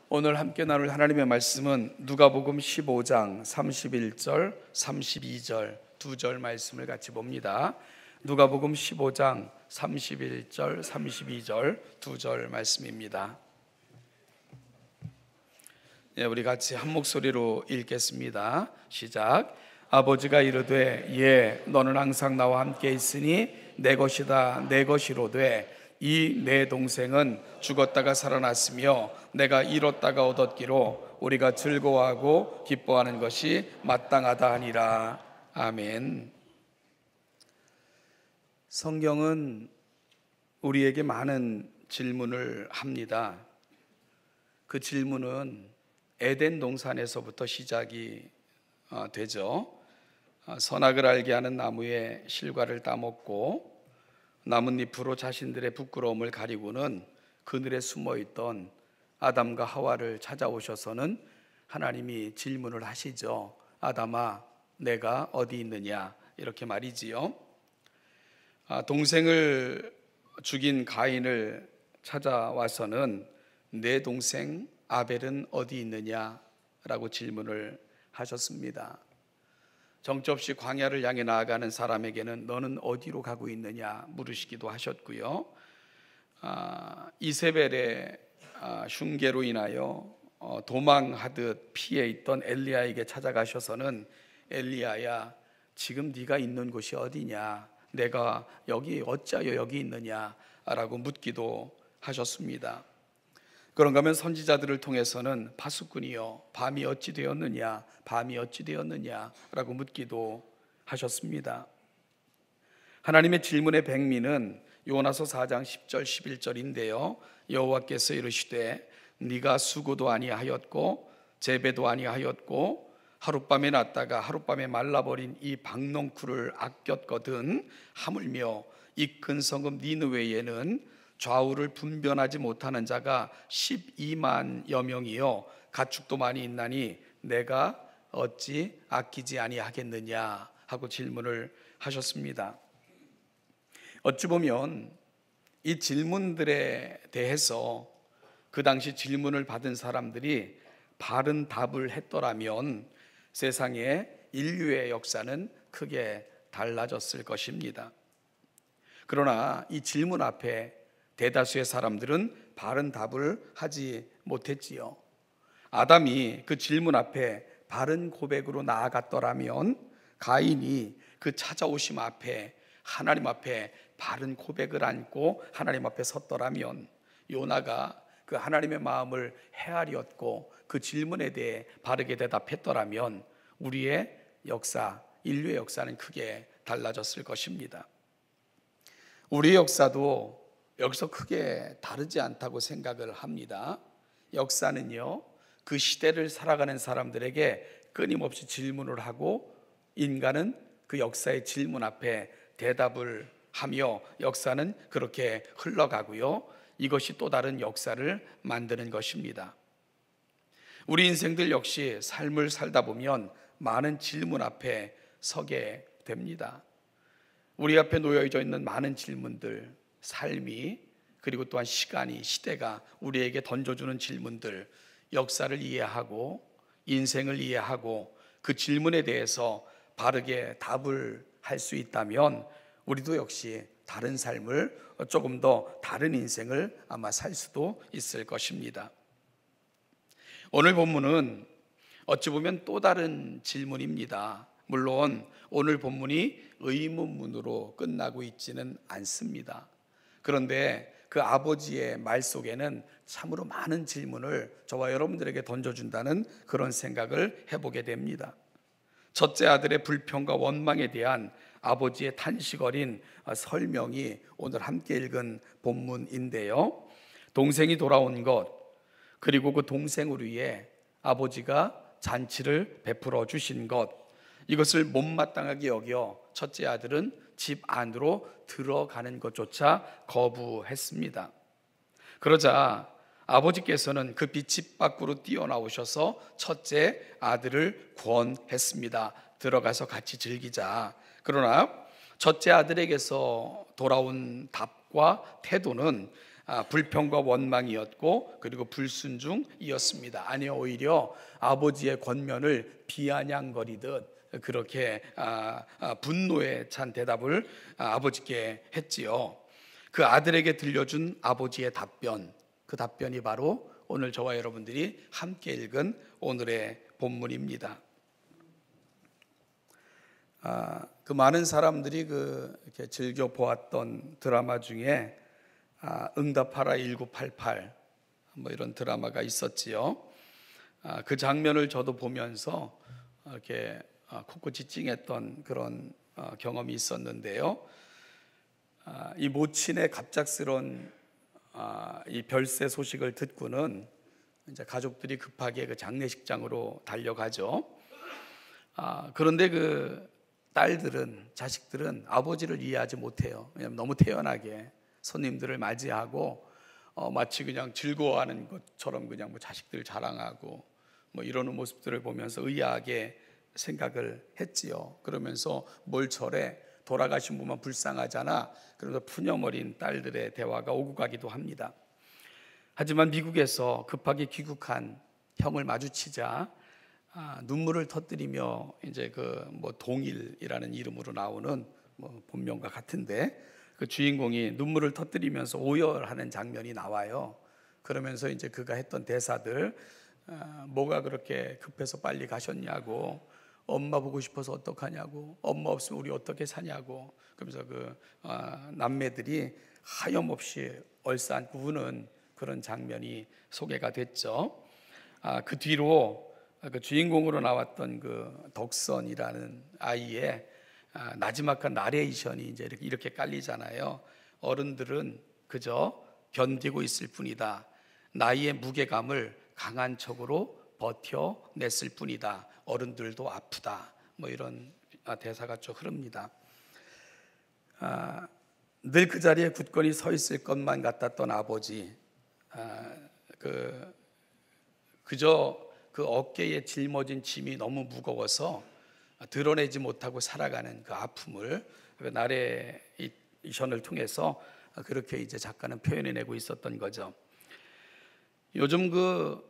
오늘 함께 나눌 하나님의 말씀은 누가복음 15장 31절, 32절 두 절 말씀을 같이 봅니다. 누가복음 15장 31절, 32절 두 절 말씀입니다. 우리 같이 한 목소리로 읽겠습니다. 시작. 아버지가 이르되 예 너는 항상 나와 함께 있으니 내 것이다 내 것이로되 이 내 동생은 죽었다가 살아났으며 내가 잃었다가 얻었기로 우리가 즐거워하고 기뻐하는 것이 마땅하다 하니라. 아멘. 성경은 우리에게 많은 질문을 합니다. 그 질문은 에덴 동산에서부터 시작이 되죠. 선악을 알게 하는 나무의 실과를 따먹고 나뭇잎으로 자신들의 부끄러움을 가리고는 그늘에 숨어있던 아담과 하와를 찾아오셔서는 하나님이 질문을 하시죠. 아담아 내가 어디 있느냐 이렇게 말이지요. 동생을 죽인 가인을 찾아와서는 내 동생 아벨은 어디 있느냐라고 질문을 하셨습니다. 정처없이 광야를 향해 나아가는 사람에게는 너는 어디로 가고 있느냐 물으시기도 하셨고요. 이세벨의 흉계로 인하여 도망하듯 피해 있던 엘리야에게 찾아가셔서는 엘리야야 지금 네가 있는 곳이 어디냐, 내가 여기 어찌하여 여기 있느냐라고 묻기도 하셨습니다. 그런가 하면 선지자들을 통해서는 파수꾼이여 밤이 어찌 되었느냐 밤이 어찌 되었느냐라고 묻기도 하셨습니다. 하나님의 질문의 백미는 요나서 4장 10절 11절인데요 여호와께서 이르시되 네가 수고도 아니하였고 재배도 아니하였고 하룻밤에 났다가 하룻밤에 말라버린 이 박농쿨을 아꼈거든 하물며 이 큰 성읍 니느웨에는 좌우를 분변하지 못하는 자가 12만여 명이요 가축도 많이 있나니 내가 어찌 아끼지 아니하겠느냐 하고 질문을 하셨습니다. 어찌 보면 이 질문들에 대해서 그 당시 질문을 받은 사람들이 바른 답을 했더라면 세상의 인류의 역사는 크게 달라졌을 것입니다. 그러나 이 질문 앞에 대다수의 사람들은 바른 답을 하지 못했지요. 아담이 그 질문 앞에 바른 고백으로 나아갔더라면 가인이 그 찾아오심 앞에 하나님 앞에 바른 고백을 안고 하나님 앞에 섰더라면 요나가 그 하나님의 마음을 헤아렸고 그 질문에 대해 바르게 대답했더라면 우리의 역사, 인류의 역사는 크게 달라졌을 것입니다. 우리의 역사도 여기서 크게 다르지 않다고 생각을 합니다. 역사는요 그 시대를 살아가는 사람들에게 끊임없이 질문을 하고 인간은 그 역사의 질문 앞에 대답을 하며 역사는 그렇게 흘러가고요 이것이 또 다른 역사를 만드는 것입니다. 우리 인생들 역시 삶을 살다 보면 많은 질문 앞에 서게 됩니다. 우리 앞에 놓여져 있는 많은 질문들, 삶이 그리고 또한 시간이 시대가 우리에게 던져주는 질문들, 역사를 이해하고 인생을 이해하고 그 질문에 대해서 바르게 답을 할 수 있다면 우리도 역시 다른 삶을 조금 더 다른 인생을 아마 살 수도 있을 것입니다. 오늘 본문은 어찌 보면 또 다른 질문입니다. 물론 오늘 본문이 의문문으로 끝나고 있지는 않습니다. 그런데 그 아버지의 말 속에는 참으로 많은 질문을 저와 여러분들에게 던져준다는 그런 생각을 해보게 됩니다. 첫째 아들의 불평과 원망에 대한 아버지의 탄식 어린 설명이 오늘 함께 읽은 본문인데요 동생이 돌아온 것 그리고 그 동생을 위해 아버지가 잔치를 베풀어 주신 것 이것을 못마땅하게 여겨 첫째 아들은 집 안으로 들어가는 것조차 거부했습니다. 그러자 아버지께서는 급히 집 밖으로 뛰어나오셔서 첫째 아들을 권했습니다. 들어가서 같이 즐기자. 그러나 첫째 아들에게서 돌아온 답과 태도는 불평과 원망이었고 그리고 불순종이었습니다. 아니 오히려 아버지의 권면을 비아냥거리듯 그렇게 분노에 찬 대답을 아버지께 했지요. 그 아들에게 들려준 아버지의 답변, 그 답변이 바로 오늘 저와 여러분들이 함께 읽은 오늘의 본문입니다. 그 많은 사람들이 이렇게 즐겨 보았던 드라마 중에 응답하라 1988 뭐 이런 드라마가 있었지요. 그 장면을 저도 보면서 이렇게 코끝이 찡했던 그런 경험이 있었는데요. 이 모친의 갑작스런 이 별세 소식을 듣고는 이제 가족들이 급하게 그 장례식장으로 달려가죠. 그런데 그 딸들은, 자식들은 아버지를 이해하지 못해요. 왜냐하면 너무 태연하게 손님들을 맞이하고 마치 그냥 즐거워하는 것처럼 그냥 뭐 자식들 자랑하고 뭐 이러는 모습들을 보면서 의아하게 생각을 했지요. 그러면서 뭘 저래, 돌아가신 분만 불쌍하잖아. 그러면서 푸념어린 딸들의 대화가 오고 가기도 합니다. 하지만 미국에서 급하게 귀국한 형을 마주치자 눈물을 터뜨리며 이제 뭐 동일이라는 이름으로 나오는 뭐 본명과 같은데 그 주인공이 눈물을 터뜨리면서 오열하는 장면이 나와요. 그러면서 이제 그가 했던 대사들, 뭐가 그렇게 급해서 빨리 가셨냐고, 엄마 보고 싶어서 어떡하냐고, 엄마 없으면 우리 어떻게 사냐고, 그러면서 남매들이 하염없이 얼싸안고 우는 그런 장면이 소개가 됐죠. 그 뒤로 그 주인공으로 나왔던 그 덕선이라는 아이의 나지막한 나레이션이 이제 이렇게 깔리잖아요. 어른들은 그저 견디고 있을 뿐이다. 나이의 무게감을 강한 척으로 버텨냈을 뿐이다. 어른들도 아프다. 뭐 이런 대사가 쭉 흐릅니다. 늘 그 자리에 굳건히 서 있을 것만 같았던 아버지, 그저 그 어깨에 짊어진 짐이 너무 무거워서 드러내지 못하고 살아가는 그 아픔을 나레이션을 통해서 그렇게 이제 작가는 표현해내고 있었던 거죠. 요즘 그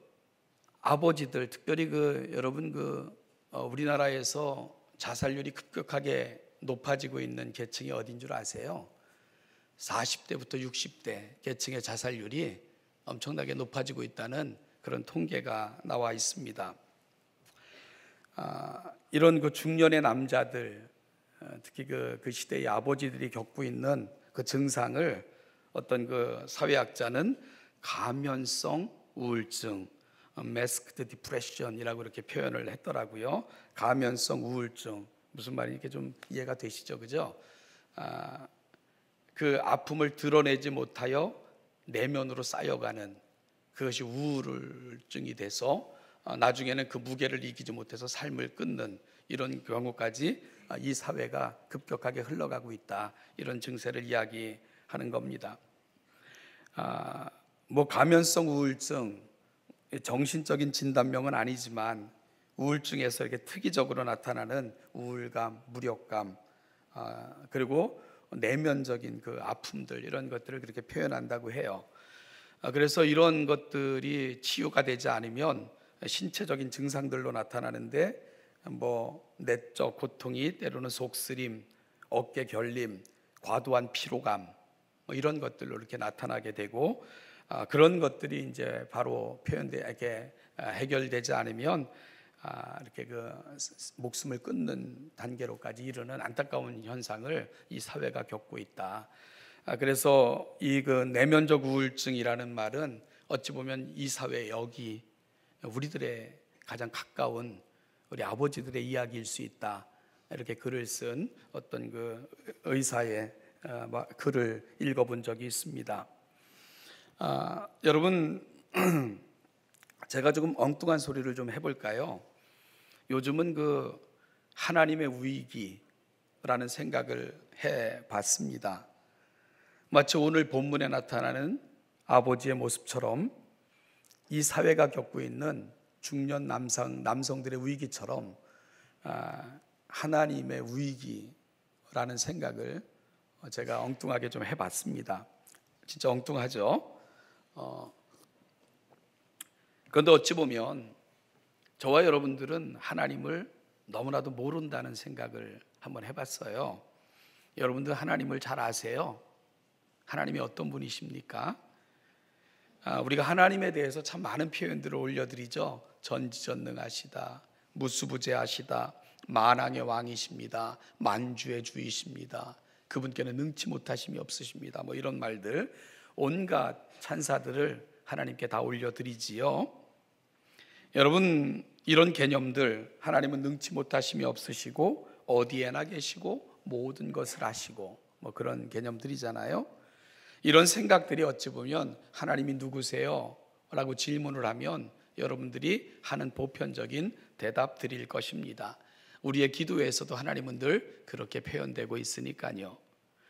아버지들, 특별히 여러분 우리나라에서 자살률이 급격하게 높아지고 있는 계층이 어딘 줄 아세요? 40대부터 60대 계층의 자살률이 엄청나게 높아지고 있다는 그런 통계가 나와 있습니다. 이런 그 중년의 남자들, 특히 그 시대의 아버지들이 겪고 있는 그 증상을 어떤 그 사회학자는 가면성 우울증, masked depression이라고 이렇게 표현을 했더라고요. 가면성 우울증, 무슨 말인지 이렇게 좀 이해가 되시죠, 그죠? 그 아픔을 드러내지 못하여 내면으로 쌓여가는 그것이 우울증이 돼서 나중에는 그 무게를 이기지 못해서 삶을 끊는 이런 경우까지 이 사회가 급격하게 흘러가고 있다, 이런 증세를 이야기하는 겁니다. 뭐 가면성 우울증, 정신적인 진단명은 아니지만 우울증에서 이렇게 특이적으로 나타나는 우울감, 무력감, 그리고 내면적인 그 아픔들, 이런 것들을 그렇게 표현한다고 해요. 그래서 이런 것들이 치유가 되지 않으면 신체적인 증상들로 나타나는데 뭐 내적 고통이 때로는 속쓰림, 어깨 결림, 과도한 피로감, 뭐 이런 것들로 이렇게 나타나게 되고, 그런 것들이 이제 바로 표현되게 해결되지 않으면 이렇게 목숨을 끊는 단계로까지 이르는 안타까운 현상을 이 사회가 겪고 있다. 그래서 이 내면적 우울증이라는 말은 어찌 보면 이 사회, 여기 우리들의 가장 가까운 우리 아버지들의 이야기일 수 있다, 이렇게 글을 쓴 어떤 그 의사의 글을 읽어본 적이 있습니다. 여러분, 제가 조금 엉뚱한 소리를 좀 해볼까요? 요즘은 하나님의 위기라는 생각을 해봤습니다. 마치 오늘 본문에 나타나는 아버지의 모습처럼 이 사회가 겪고 있는 중년 남성들의 위기처럼 하나님의 위기라는 생각을 제가 엉뚱하게 좀 해봤습니다. 진짜 엉뚱하죠. 그런데 어찌 보면 저와 여러분들은 하나님을 너무나도 모른다는 생각을 한번 해봤어요. 여러분들 하나님을 잘 아세요? 하나님이 어떤 분이십니까? 우리가 하나님에 대해서 참 많은 표현들을 올려드리죠. 전지전능하시다, 무수부재하시다, 만왕의 왕이십니다, 만주의 주이십니다, 그분께는 능치 못하심이 없으십니다, 뭐 이런 말들, 온갖 찬사들을 하나님께 다 올려드리지요. 여러분, 이런 개념들, 하나님은 능치 못하심이 없으시고 어디에나 계시고 모든 것을 아시고 뭐 그런 개념들이잖아요. 이런 생각들이 어찌 보면 하나님이 누구세요? 라고 질문을 하면 여러분들이 하는 보편적인 대답 드릴 것입니다. 우리의 기도에서도 하나님은 늘 그렇게 표현되고 있으니까요.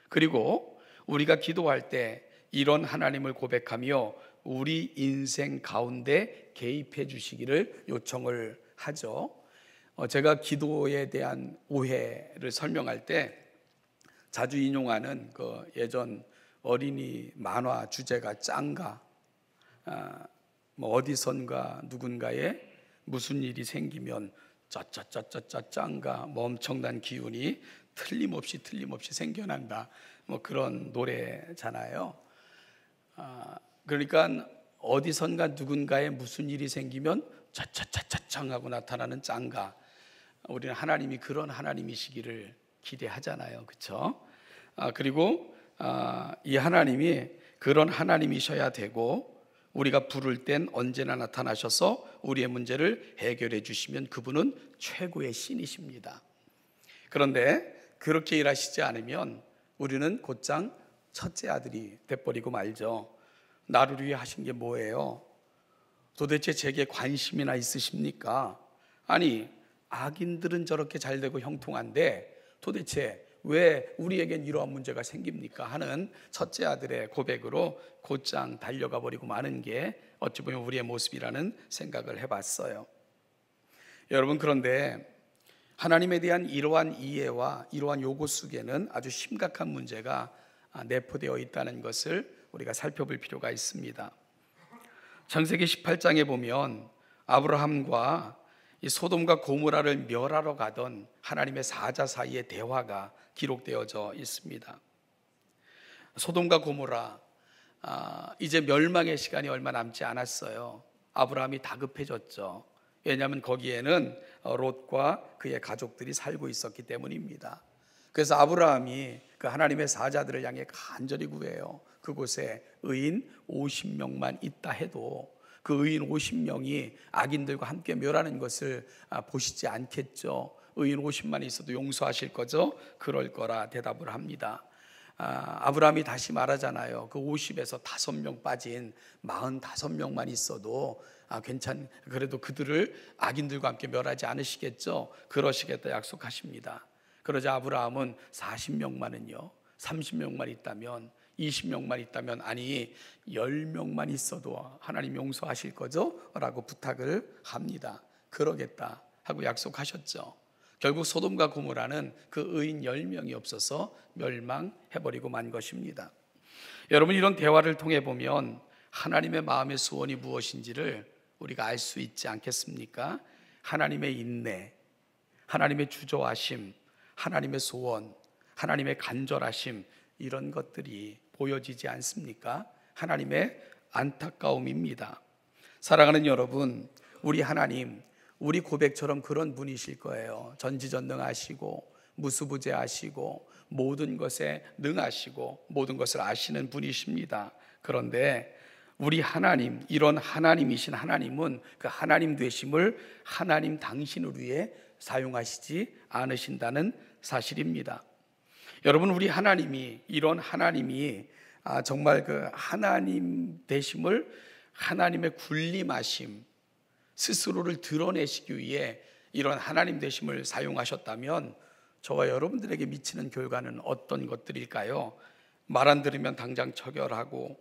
그리고 우리가 기도할 때 이런 하나님을 고백하며 우리 인생 가운데 개입해 주시기를 요청을 하죠. 제가 기도에 대한 오해를 설명할 때 자주 인용하는 그 예전 어린이 만화 주제가 짱가, 뭐 어디선가 누군가에 무슨 일이 생기면 짜짜짜짜짜 짱가, 뭐 엄청난 기운이 틀림없이 생겨난다, 뭐 그런 노래잖아요. 그러니까 어디선가 누군가에 무슨 일이 생기면 짜짜짜짜짱 하고 나타나는 짱가, 우리는 하나님이 그런 하나님이시기를 기대하잖아요. 그렇죠? 그리고 이 하나님이 그런 하나님이셔야 되고 우리가 부를 땐 언제나 나타나셔서 우리의 문제를 해결해 주시면 그분은 최고의 신이십니다. 그런데 그렇게 일하시지 않으면 우리는 곧장 첫째 아들이 돼버리고 말죠. 나를 위해 하신 게 뭐예요? 도대체 제게 관심이나 있으십니까? 아니, 악인들은 저렇게 잘 되고 형통한데 도대체 왜 우리에겐 이러한 문제가 생깁니까? 하는 첫째 아들의 고백으로 곧장 달려가 버리고 마는 게 어찌 보면 우리의 모습이라는 생각을 해봤어요. 여러분, 그런데 하나님에 대한 이러한 이해와 이러한 요구 속에는 아주 심각한 문제가 내포되어 있다는 것을 우리가 살펴볼 필요가 있습니다. 창세기 18장에 보면 아브라함과 이 소돔과 고모라를 멸하러 가던 하나님의 사자 사이의 대화가 기록되어져 있습니다. 소돔과 고모라, 이제 멸망의 시간이 얼마 남지 않았어요. 아브라함이 다급해졌죠. 왜냐하면 거기에는 롯과 그의 가족들이 살고 있었기 때문입니다. 그래서 아브라함이 그 하나님의 사자들을 향해 간절히 구해요. 그곳에 의인 50명만 있다 해도 그 의인 50명이 악인들과 함께 멸하는 것을 보시지 않겠죠. 의인 50만 있어도 용서하실 거죠? 그럴 거라 대답을 합니다. 아브라함이 다시 말하잖아요. 그 50에서 5명 빠진 45명만 있어도 그래도 그들을 악인들과 함께 멸하지 않으시겠죠? 그러시겠다 약속하십니다. 그러자 아브라함은 40명만은요, 30명만 있다면, 20명만 있다면, 아니 10명만 있어도 하나님 용서하실 거죠? 라고 부탁을 합니다. 그러겠다 하고 약속하셨죠. 결국 소돔과 고모라는 그 의인 10명이 없어서 멸망해버리고 만 것입니다. 여러분, 이런 대화를 통해 보면 하나님의 마음의 소원이 무엇인지를 우리가 알 수 있지 않겠습니까? 하나님의 인내, 하나님의 주저하심, 하나님의 소원, 하나님의 간절하심, 이런 것들이 보여지지 않습니까? 하나님의 안타까움입니다. 사랑하는 여러분, 우리 하나님, 우리 고백처럼 그런 분이실 거예요. 전지전능하시고 무수부재하시고 모든 것에 능하시고 모든 것을 아시는 분이십니다. 그런데 우리 하나님, 이런 하나님이신 하나님은 그 하나님 되심을 하나님 당신을 위해 사용하시지 않으신다는 사실입니다. 여러분, 우리 하나님이, 이런 하나님이 정말 그 하나님 되심을 하나님의 군림하심, 스스로를 드러내시기 위해 이런 하나님 되심을 사용하셨다면 저와 여러분들에게 미치는 결과는 어떤 것들일까요? 말 안 들으면 당장 처결하고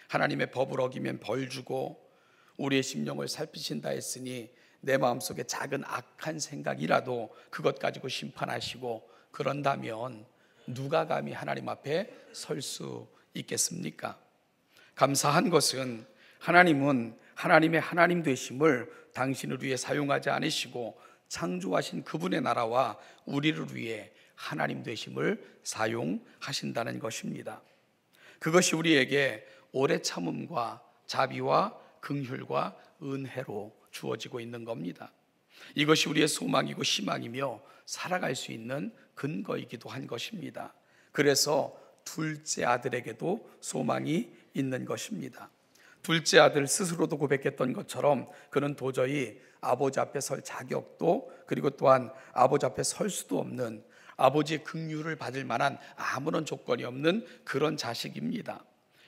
하나님의 법을 어기면 벌 주고 우리의 심령을 살피신다 했으니 내 마음속에 작은 악한 생각이라도 그것 가지고 심판하시고 그런다면 누가 감히 하나님 앞에 설 수 있겠습니까? 감사한 것은 하나님은 하나님의 하나님 되심을 당신을 위해 사용하지 않으시고 창조하신 그분의 나라와 우리를 위해 하나님 되심을 사용하신다는 것입니다. 그것이 우리에게 오래 참음과 자비와 긍휼과 은혜로 주어지고 있는 겁니다. 이것이 우리의 소망이고 희망이며 살아갈 수 있는 근거이기도 한 것입니다. 그래서 둘째 아들에게도 소망이 있는 것입니다. 둘째 아들 스스로도 고백했던 것처럼 그는 도저히 아버지 앞에 설 자격도, 그리고 또한 아버지 앞에 설 수도 없는, 아버지의 긍휼을 받을 만한 아무런 조건이 없는 그런 자식입니다.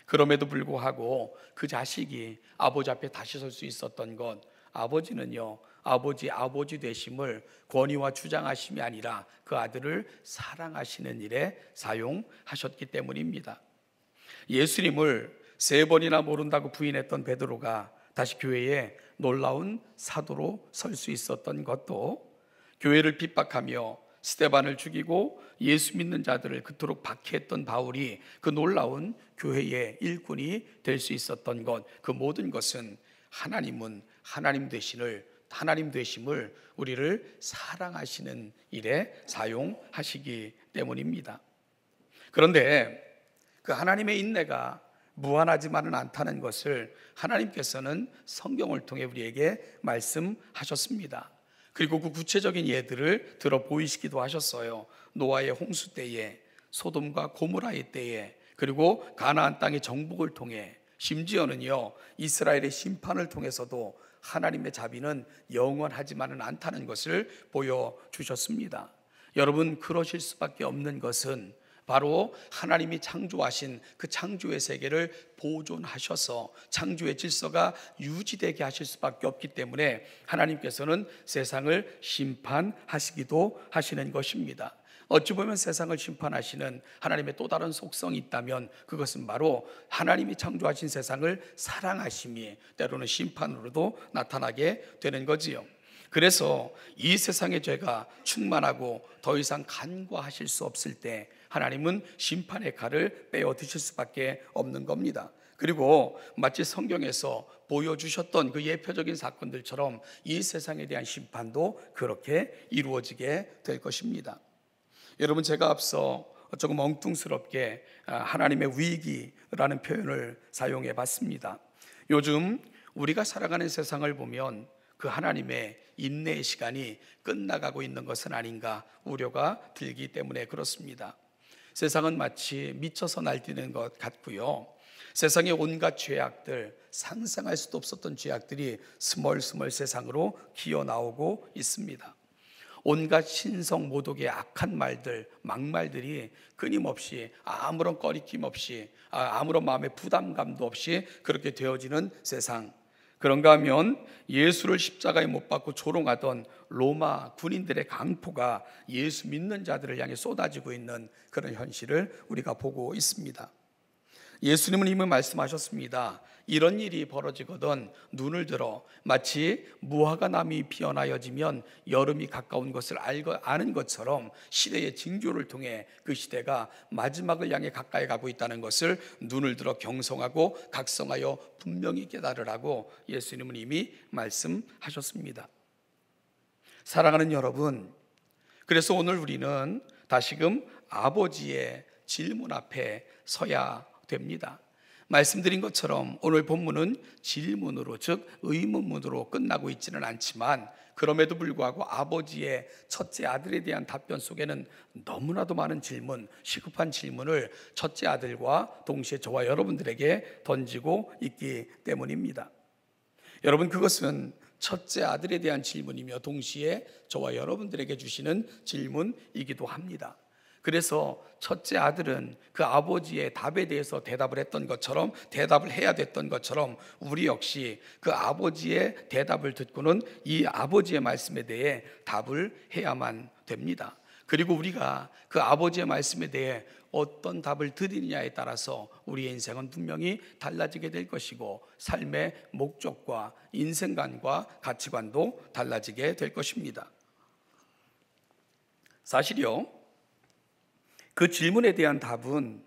그럼에도 불구하고 그 자식이 아버지 앞에 다시 설 수 있었던 것, 아버지는요, 아버지 되심을 권위와 주장하심이 아니라 그 아들을 사랑하시는 일에 사용하셨기 때문입니다. 예수님을 3번이나 모른다고 부인했던 베드로가 다시 교회에 놀라운 사도로 설 수 있었던 것도, 교회를 핍박하며 스데반을 죽이고 예수 믿는 자들을 그토록 박해했던 바울이 그 놀라운 교회의 일꾼이 될 수 있었던 것, 그 모든 것은 하나님은 하나님 되심을 우리를 사랑하시는 일에 사용하시기 때문입니다. 그런데 그 하나님의 인내가 무한하지만은 않다는 것을 하나님께서는 성경을 통해 우리에게 말씀하셨습니다. 그리고 그 구체적인 예들을 들어 보이시기도 하셨어요. 노아의 홍수 때에, 소돔과 고모라의 때에, 그리고 가나안 땅의 정복을 통해, 심지어는요 이스라엘의 심판을 통해서도 하나님의 자비는 영원하지만은 않다는 것을 보여주셨습니다. 여러분, 그러실 수밖에 없는 것은 바로 하나님이 창조하신 그 창조의 세계를 보존하셔서 창조의 질서가 유지되게 하실 수밖에 없기 때문에 하나님께서는 세상을 심판하시기도 하시는 것입니다. 어찌 보면 세상을 심판하시는 하나님의 또 다른 속성이 있다면 그것은 바로 하나님이 창조하신 세상을 사랑하심이 때로는 심판으로도 나타나게 되는 거지요. 그래서 이 세상의 죄가 충만하고 더 이상 간과하실 수 없을 때 하나님은 심판의 칼을 빼어 드실 수밖에 없는 겁니다. 그리고 마치 성경에서 보여주셨던 그 예표적인 사건들처럼 이 세상에 대한 심판도 그렇게 이루어지게 될 것입니다. 여러분, 제가 앞서 조금 엉뚱스럽게 하나님의 위기라는 표현을 사용해 봤습니다. 요즘 우리가 살아가는 세상을 보면 그 하나님의 인내의 시간이 끝나가고 있는 것은 아닌가 우려가 들기 때문에 그렇습니다. 세상은 마치 미쳐서 날뛰는 것 같고요, 세상의 온갖 죄악들, 상상할 수도 없었던 죄악들이 스멀스멀 세상으로 기어 나오고 있습니다. 온갖 신성 모독의 악한 말들, 막말들이 끊임없이 아무런 꺼리낌 없이, 아무런 마음의 부담감도 없이 그렇게 되어지는 세상. 그런가 하면 예수를 십자가에 못 박고 조롱하던 로마 군인들의 강포가 예수 믿는 자들을 향해 쏟아지고 있는 그런 현실을 우리가 보고 있습니다. 예수님은 이미 말씀하셨습니다. 이런 일이 벌어지거든 눈을 들어 마치 무화과 나무이 피어나여지면 여름이 가까운 것을 아는 것처럼 시대의 징조를 통해 그 시대가 마지막을 향해 가까이 가고 있다는 것을 눈을 들어 경성하고 각성하여 분명히 깨달으라고 예수님은 이미 말씀하셨습니다. 사랑하는 여러분, 그래서 오늘 우리는 다시금 아버지의 질문 앞에 서야 됩니다. 말씀드린 것처럼 오늘 본문은 질문으로, 즉 의문문으로 끝나고 있지는 않지만 그럼에도 불구하고 아버지의 첫째 아들에 대한 답변 속에는 너무나도 많은 질문, 시급한 질문을 첫째 아들과 동시에 저와 여러분들에게 던지고 있기 때문입니다. 여러분, 그것은 첫째 아들에 대한 질문이며 동시에 저와 여러분들에게 주시는 질문이기도 합니다. 그래서 첫째 아들은 그 아버지의 답에 대해서 대답을 했던 것처럼, 대답을 해야 됐던 것처럼 우리 역시 그 아버지의 대답을 듣고는 이 아버지의 말씀에 대해 답을 해야만 됩니다. 그리고 우리가 그 아버지의 말씀에 대해 어떤 답을 드리느냐에 따라서 우리의 인생은 분명히 달라지게 될 것이고 삶의 목적과 인생관과 가치관도 달라지게 될 것입니다. 사실요, 그 질문에 대한 답은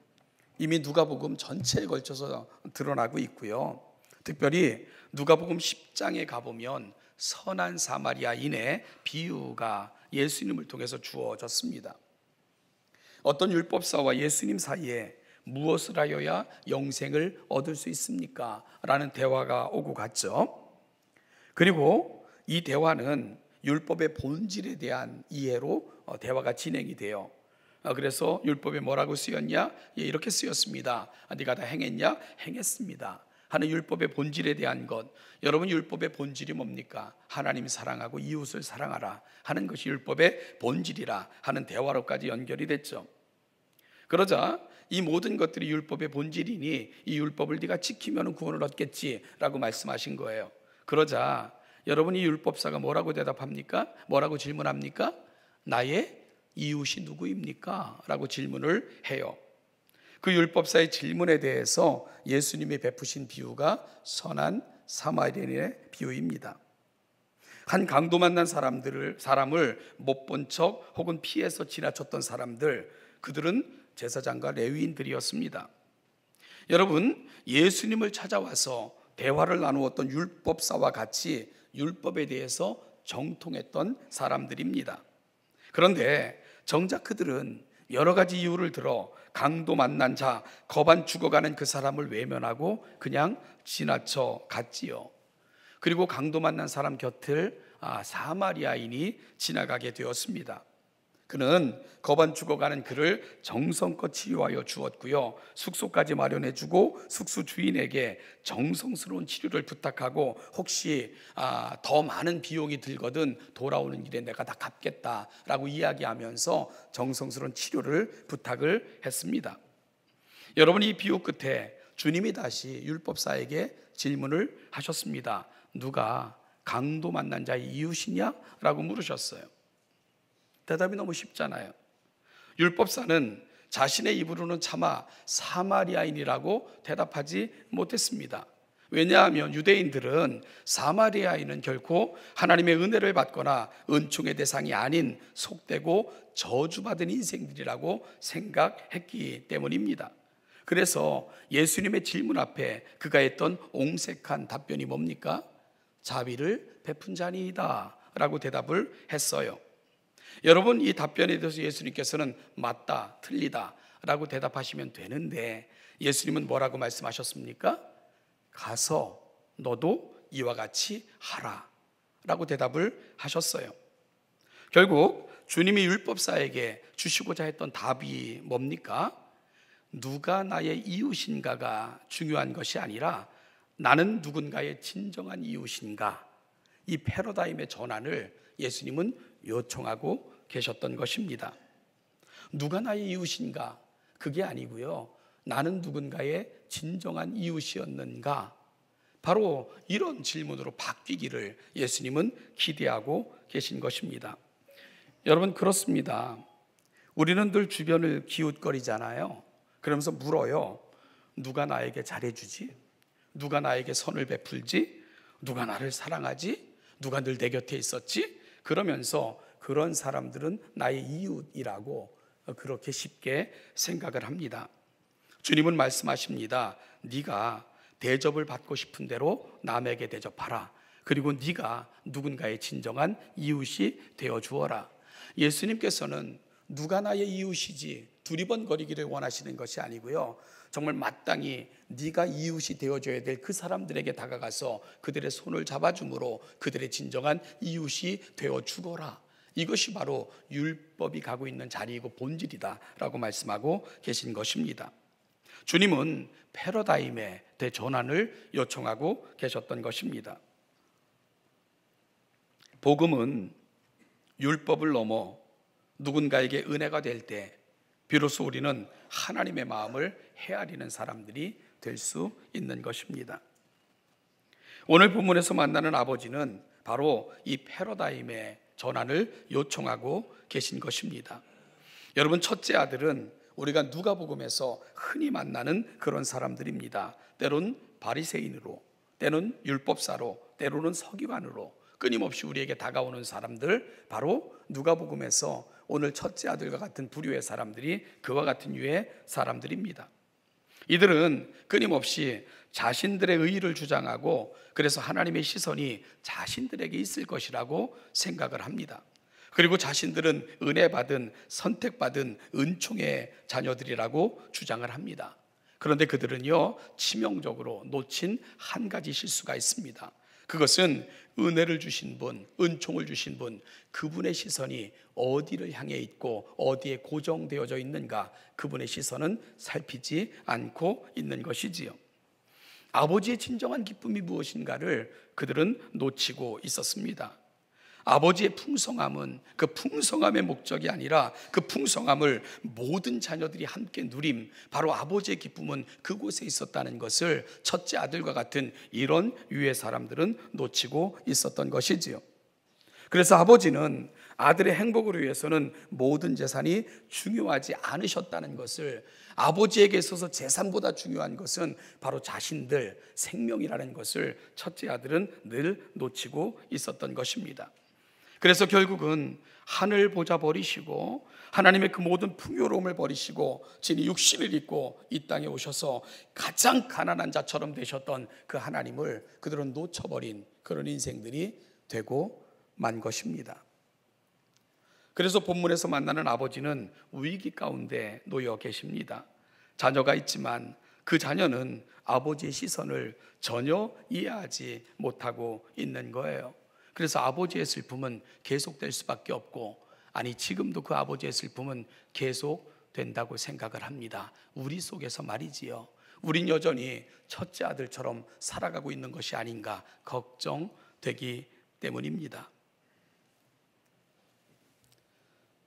이미 누가복음 전체에 걸쳐서 드러나고 있고요. 특별히 누가복음 10장에 가보면 선한 사마리아인의 비유가 예수님을 통해서 주어졌습니다. 어떤 율법사와 예수님 사이에 무엇을 하여야 영생을 얻을 수 있습니까? 라는 대화가 오고 갔죠. 그리고 이 대화는 율법의 본질에 대한 이해로 대화가 진행이 돼요. 그래서 율법에 뭐라고 쓰였냐? 예, 이렇게 쓰였습니다. 네가 다 행했냐? 행했습니다. 하는 율법의 본질에 대한 것. 여러분, 율법의 본질이 뭡니까? 하나님 사랑하고 이웃을 사랑하라 하는 것이 율법의 본질이라 하는 대화로까지 연결이 됐죠. 그러자 이 모든 것들이 율법의 본질이니 이 율법을 네가 지키면 구원을 얻겠지라고 말씀하신 거예요. 그러자 여러분, 이 율법사가 뭐라고 대답합니까? 뭐라고 질문합니까? 나의 이웃이 누구입니까? 라고 질문을 해요. 그 율법사의 질문에 대해서 예수님이 베푸신 비유가 선한 사마리아인의 비유입니다. 한 강도 만난 사람을 못 본 척 혹은 피해서 지나쳤던 사람들, 그들은 제사장과 레위인들이었습니다. 여러분, 예수님을 찾아와서 대화를 나누었던 율법사와 같이 율법에 대해서 정통했던 사람들입니다. 그런데 정작 그들은 여러 가지 이유를 들어 강도 만난 자, 거반 죽어가는 그 사람을 외면하고 그냥 지나쳐 갔지요. 그리고 강도 만난 사람 곁을 사마리아인이 지나가게 되었습니다. 그는 거반 죽어가는 그를 정성껏 치유하여 주었고요, 숙소까지 마련해주고 숙소 주인에게 정성스러운 치료를 부탁하고 혹시 더 많은 비용이 들거든 돌아오는 길에 내가 다 갚겠다라고 이야기하면서 정성스러운 치료를 부탁을 했습니다. 여러분, 이 비유 끝에 주님이 다시 율법사에게 질문을 하셨습니다. 누가 강도 만난 자의 이웃이냐? 라고 물으셨어요. 대답이 너무 쉽잖아요. 율법사는 자신의 입으로는 차마 사마리아인이라고 대답하지 못했습니다. 왜냐하면 유대인들은 사마리아인은 결코 하나님의 은혜를 받거나 은총의 대상이 아닌 속되고 저주받은 인생들이라고 생각했기 때문입니다. 그래서 예수님의 질문 앞에 그가 했던 옹색한 답변이 뭡니까? 자비를 베푼 자니이다 라고 대답을 했어요. 여러분, 이 답변에 대해서 예수님께서는 맞다, 틀리다 라고 대답하시면 되는데 예수님은 뭐라고 말씀하셨습니까? 가서 너도 이와 같이 하라 라고 대답을 하셨어요. 결국 주님이 율법사에게 주시고자 했던 답이 뭡니까? 누가 나의 이웃인가가 중요한 것이 아니라 나는 누군가의 진정한 이웃인가, 이 패러다임의 전환을 예수님은 요청하고 계셨던 것입니다. 누가 나의 이웃인가? 그게 아니고요, 나는 누군가의 진정한 이웃이었는가? 바로 이런 질문으로 바뀌기를 예수님은 기대하고 계신 것입니다. 여러분, 그렇습니다. 우리는 늘 주변을 기웃거리잖아요. 그러면서 물어요. 누가 나에게 잘해주지? 누가 나에게 선을 베풀지? 누가 나를 사랑하지? 누가 늘 내 곁에 있었지? 그러면서 그런 사람들은 나의 이웃이라고 그렇게 쉽게 생각을 합니다. 주님은 말씀하십니다. 네가 대접을 받고 싶은 대로 남에게 대접하라. 그리고 네가 누군가의 진정한 이웃이 되어 주어라. 예수님께서는 누가 나의 이웃이지 두리번거리기를 원하시는 것이 아니고요, 정말 마땅히 네가 이웃이 되어줘야 될 그 사람들에게 다가가서 그들의 손을 잡아줌으로 그들의 진정한 이웃이 되어 주거라. 이것이 바로 율법이 가고 있는 자리이고 본질이다 라고 말씀하고 계신 것입니다. 주님은 패러다임의 대전환을 요청하고 계셨던 것입니다. 복음은 율법을 넘어 누군가에게 은혜가 될 때 비로소 우리는 하나님의 마음을 헤아리는 사람들이 될 수 있는 것입니다. 오늘 본문에서 만나는 아버지는 바로 이 패러다임의 전환을 요청하고 계신 것입니다. 여러분, 첫째 아들은 우리가 누가복음에서 흔히 만나는 그런 사람들입니다. 때론 바리새인으로, 때론 율법사로, 때로는 서기관으로 끊임없이 우리에게 다가오는 사람들, 바로 누가복음에서 오늘 첫째 아들과 같은 부류의 사람들이 그와 같은 유의 사람들입니다. 이들은 끊임없이 자신들의 의의를 주장하고 그래서 하나님의 시선이 자신들에게 있을 것이라고 생각을 합니다. 그리고 자신들은 은혜 받은, 선택받은 은총의 자녀들이라고 주장을 합니다. 그런데 그들은요, 치명적으로 놓친 한 가지 실수가 있습니다. 그것은 은혜를 주신 분, 은총을 주신 분, 그분의 시선이 어디를 향해 있고 어디에 고정되어져 있는가, 그분의 시선은 살피지 않고 있는 것이지요. 아버지의 진정한 기쁨이 무엇인가를 그들은 놓치고 있었습니다. 아버지의 풍성함은 그 풍성함의 목적이 아니라 그 풍성함을 모든 자녀들이 함께 누림, 바로 아버지의 기쁨은 그곳에 있었다는 것을 첫째 아들과 같은 이런 유의 사람들은 놓치고 있었던 것이지요. 그래서 아버지는 아들의 행복을 위해서는 모든 재산이 중요하지 않으셨다는 것을, 아버지에게 있어서 재산보다 중요한 것은 바로 자신들 생명이라는 것을 첫째 아들은 늘 놓치고 있었던 것입니다. 그래서 결국은 하늘 보좌 버리시고 하나님의 그 모든 풍요로움을 버리시고 진히 육신을 입고 이 땅에 오셔서 가장 가난한 자처럼 되셨던 그 하나님을 그들은 놓쳐버린 그런 인생들이 되고 만 것입니다. 그래서 본문에서 만나는 아버지는 위기 가운데 놓여 계십니다. 자녀가 있지만 그 자녀는 아버지의 시선을 전혀 이해하지 못하고 있는 거예요. 그래서 아버지의 슬픔은 계속될 수밖에 없고, 아니 지금도 그 아버지의 슬픔은 계속된다고 생각을 합니다. 우리 속에서 말이지요. 우린 여전히 첫째 아들처럼 살아가고 있는 것이 아닌가 걱정되기 때문입니다.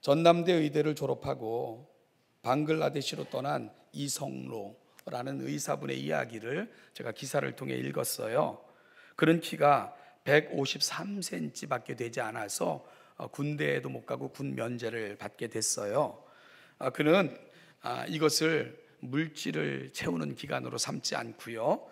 전남대 의대를 졸업하고 방글라데시로 떠난 이성로라는 의사분의 이야기를 제가 기사를 통해 읽었어요. 그런 키가 153cm밖에 되지 않아서 군대에도 못 가고 군 면제를 받게 됐어요. 그는 이것을 물질을 채우는 기간으로 삼지 않고요,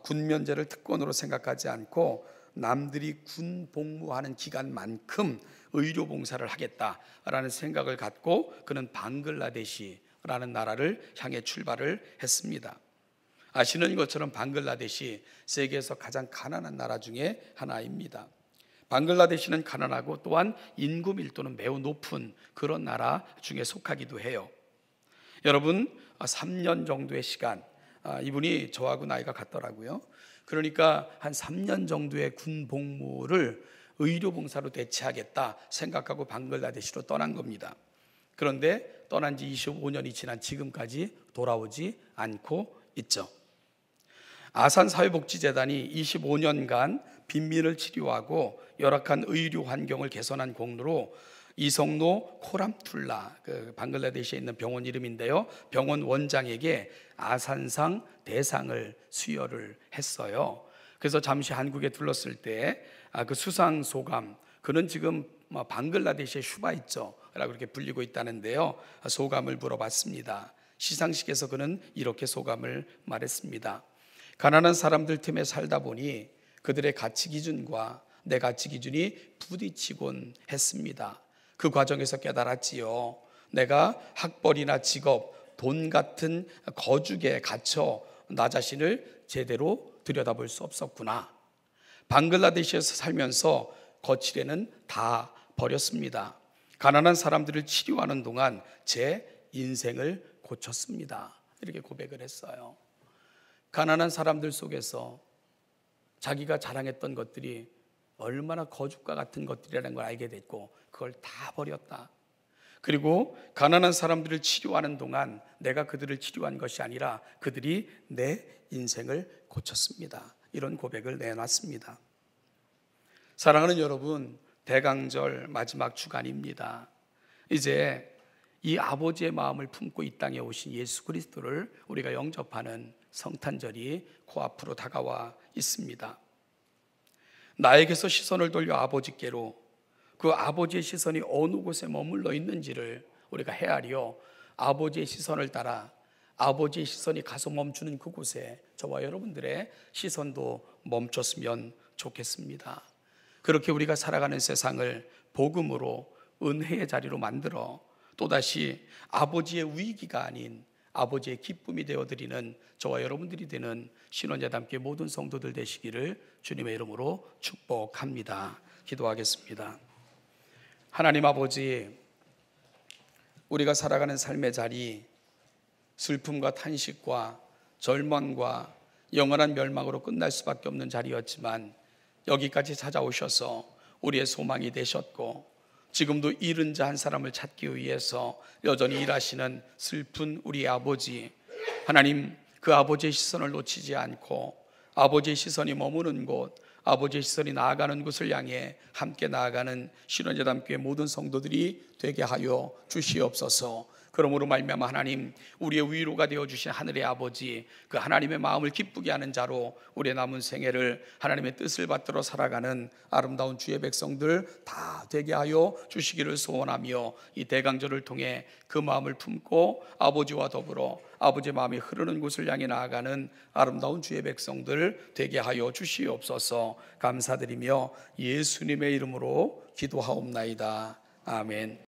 군 면제를 특권으로 생각하지 않고 남들이 군 복무하는 기간만큼 의료 봉사를 하겠다라는 생각을 갖고 그는 방글라데시라는 나라를 향해 출발을 했습니다. 아시는 것처럼 방글라데시 세계에서 가장 가난한 나라 중에 하나입니다. 방글라데시는 가난하고 또한 인구 밀도는 매우 높은 그런 나라 중에 속하기도 해요. 여러분, 3년 정도의 시간, 이분이 저하고 나이가 같더라고요. 그러니까 한 3년 정도의 군 복무를 의료봉사로 대체하겠다 생각하고 방글라데시로 떠난 겁니다. 그런데 떠난 지 25년이 지난 지금까지 돌아오지 않고 있죠. 아산 사회복지재단이 25년간 빈민을 치료하고 열악한 의료 환경을 개선한 공로로 이성로 코람툴라, 그 방글라데시에 있는 병원 이름인데요, 병원 원장에게 아산상 대상을 수여를 했어요. 그래서 잠시 한국에 둘렀을 때 그 수상 소감, 그는 지금 방글라데시의 슈바이처라고 그렇게 불리고 있다는데요, 소감을 물어봤습니다. 시상식에서 그는 이렇게 소감을 말했습니다. 가난한 사람들 틈에 살다 보니 그들의 가치 기준과 내 가치 기준이 부딪히곤 했습니다. 그 과정에서 깨달았지요. 내가 학벌이나 직업, 돈 같은 거죽에 갇혀 나 자신을 제대로 들여다볼 수 없었구나. 방글라데시에서 살면서 거칠에는 다 버렸습니다. 가난한 사람들을 치료하는 동안 제 인생을 고쳤습니다. 이렇게 고백을 했어요. 가난한 사람들 속에서 자기가 자랑했던 것들이 얼마나 거죽과 같은 것들이라는 걸 알게 됐고 그걸 다 버렸다. 그리고 가난한 사람들을 치료하는 동안 내가 그들을 치료한 것이 아니라 그들이 내 인생을 고쳤습니다. 이런 고백을 내놨습니다. 사랑하는 여러분, 대강절 마지막 주간입니다. 이제 이 아버지의 마음을 품고 이 땅에 오신 예수 그리스도를 우리가 영접하는 성탄절이 코앞으로 다가와 있습니다. 나에게서 시선을 돌려 아버지께로, 그 아버지의 시선이 어느 곳에 머물러 있는지를 우리가 헤아려 아버지의 시선을 따라 아버지의 시선이 가서 멈추는 그곳에 저와 여러분들의 시선도 멈췄으면 좋겠습니다. 그렇게 우리가 살아가는 세상을 복음으로 은혜의 자리로 만들어 또다시 아버지의 위기가 아닌 아버지의 기쁨이 되어드리는 저와 여러분들이 되는 신원예담교회 모든 성도들 되시기를 주님의 이름으로 축복합니다. 기도하겠습니다. 하나님 아버지, 우리가 살아가는 삶의 자리, 슬픔과 탄식과 절망과 영원한 멸망으로 끝날 수밖에 없는 자리였지만 여기까지 찾아오셔서 우리의 소망이 되셨고, 지금도 잃은 자 한 사람을 찾기 위해서 여전히 일하시는 슬픈 우리의 아버지, 하나님, 그 아버지의 시선을 놓치지 않고 아버지의 시선이 머무는 곳, 아버지의 시선이 나아가는 곳을 향해 함께 나아가는 신원예담교회 모든 성도들이 되게 하여 주시옵소서. 그러므로 말미암아 하나님, 우리의 위로가 되어주신 하늘의 아버지, 그 하나님의 마음을 기쁘게 하는 자로 우리의 남은 생애를 하나님의 뜻을 받들어 살아가는 아름다운 주의 백성들 다 되게 하여 주시기를 소원하며, 이 대강절을 통해 그 마음을 품고 아버지와 더불어 아버지의 마음이 흐르는 곳을 향해 나아가는 아름다운 주의 백성들 되게 하여 주시옵소서. 감사드리며 예수님의 이름으로 기도하옵나이다. 아멘.